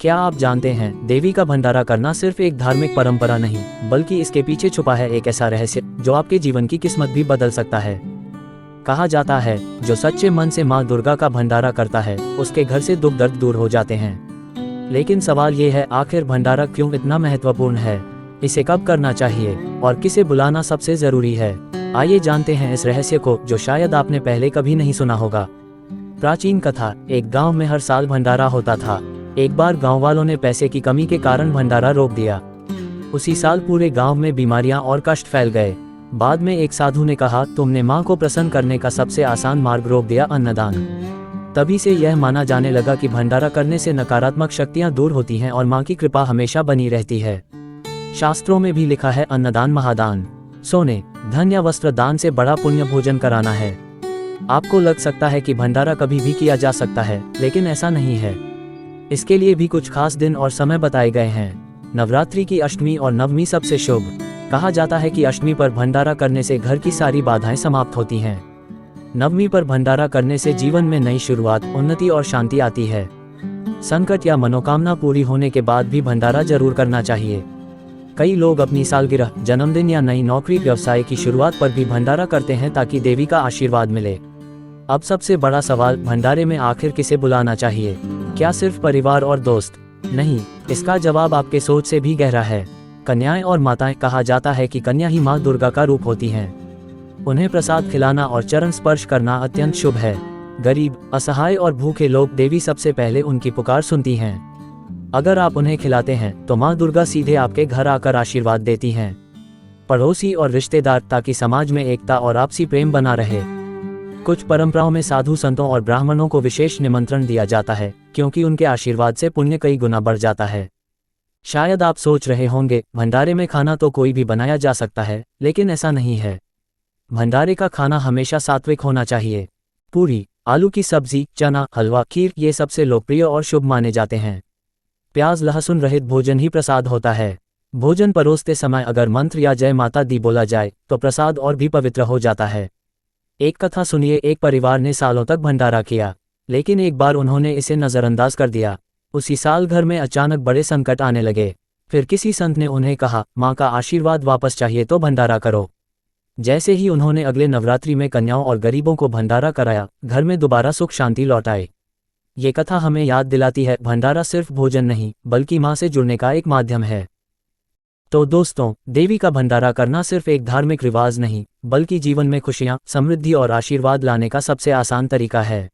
क्या आप जानते हैं, देवी का भंडारा करना सिर्फ एक धार्मिक परंपरा नहीं, बल्कि इसके पीछे छुपा है एक ऐसा रहस्य जो आपके जीवन की किस्मत भी बदल सकता है। कहा जाता है, जो सच्चे मन से माँ दुर्गा का भंडारा करता है, उसके घर से दुख दर्द दूर हो जाते हैं। लेकिन सवाल ये है, आखिर भंडारा क्यों इतना महत्वपूर्ण है? इसे कब करना चाहिए और किसे बुलाना सबसे जरूरी है? आइए जानते हैं इस रहस्य को, जो शायद आपने पहले कभी नहीं सुना होगा। प्राचीन कथा। एक गांव में हर साल भंडारा होता था। एक बार गांव वालों ने पैसे की कमी के कारण भंडारा रोक दिया। उसी साल पूरे गांव में बीमारियां और कष्ट फैल गए। बाद में एक साधु ने कहा, तुमने मां को प्रसन्न करने का सबसे आसान मार्ग रोक दिया, अन्नदान। तभी से यह माना जाने लगा कि भंडारा करने से नकारात्मक शक्तियां दूर होती हैं और मां की कृपा हमेशा बनी रहती है। शास्त्रों में भी लिखा है, अन्नदान महादान। सोने, धन या वस्त्र दान से बड़ा पुण्य भोजन कराना है। आपको लग सकता है कि भंडारा कभी भी किया जा सकता है, लेकिन ऐसा नहीं है। इसके लिए भी कुछ खास दिन और समय बताए गए हैं। नवरात्रि की अष्टमी और नवमी सबसे शुभ। कहा जाता है कि अष्टमी पर भंडारा करने से घर की सारी बाधाएं समाप्त होती हैं। नवमी पर भंडारा करने से जीवन में नई शुरुआत, उन्नति और शांति आती है। संकट या मनोकामना पूरी होने के बाद भी भंडारा जरूर करना चाहिए। कई लोग अपनी सालगिरह, जन्मदिन या नई नौकरी व्यवसाय की शुरुआत पर भी भंडारा करते हैं ताकि देवी का आशीर्वाद मिले। अब सबसे बड़ा सवाल, भंडारे में आखिर किसे बुलाना चाहिए? क्या सिर्फ परिवार और दोस्त? नहीं, इसका जवाब आपके सोच से भी गहरा है। कन्याएं और माताएं। कहा जाता है कि कन्या ही माँ दुर्गा का रूप होती हैं। उन्हें प्रसाद खिलाना और चरण स्पर्श करना अत्यंत शुभ है। गरीब, असहाय और भूखे लोग देवी सबसे पहले उनकी पुकार सुनती हैं। अगर आप उन्हें खिलाते हैं तो माँ दुर्गा सीधे आपके घर आकर आशीर्वाद देती हैं। पड़ोसी और रिश्तेदार, ताकि समाज में एकता और आपसी प्रेम बना रहे। कुछ परंपराओं में साधु संतों और ब्राह्मणों को विशेष निमंत्रण दिया जाता है, क्योंकि उनके आशीर्वाद से पुण्य कई गुना बढ़ जाता है। शायद आप सोच रहे होंगे, भंडारे में खाना तो कोई भी बनाया जा सकता है, लेकिन ऐसा नहीं है। भंडारे का खाना हमेशा सात्विक होना चाहिए। पूरी, आलू की सब्जी, चना, हलवा, खीर, ये सबसे लोकप्रिय और शुभ माने जाते हैं। प्याज लहसुन रहित भोजन ही प्रसाद होता है। भोजन परोसते समय अगर मंत्र या जय माता दी बोला जाए तो प्रसाद और भी पवित्र हो जाता है। एक कथा सुनिए। एक परिवार ने सालों तक भंडारा किया, लेकिन एक बार उन्होंने इसे नजरअंदाज कर दिया। उसी साल घर में अचानक बड़े संकट आने लगे। फिर किसी संत ने उन्हें कहा, माँ का आशीर्वाद वापस चाहिए तो भंडारा करो। जैसे ही उन्होंने अगले नवरात्रि में कन्याओं और गरीबों को भंडारा कराया, घर में दोबारा सुख शांति लौट आए। ये कथा हमें याद दिलाती है, भंडारा सिर्फ भोजन नहीं, बल्कि माँ से जुड़ने का एक माध्यम है। तो दोस्तों, देवी का भंडारा करना सिर्फ एक धार्मिक रिवाज नहीं, बल्कि जीवन में खुशियां, समृद्धि और आशीर्वाद लाने का सबसे आसान तरीका है।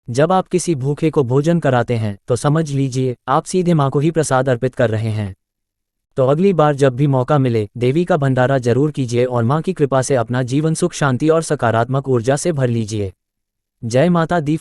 जब आप किसी भूखे को भोजन कराते हैं तो समझ लीजिए, आप सीधे माँ को ही प्रसाद अर्पित कर रहे हैं। तो अगली बार जब भी मौका मिले, देवी का भंडारा जरूर कीजिए और माँ की कृपा से अपना जीवन सुख शांति और सकारात्मक ऊर्जा से भर लीजिए। जय माता दी।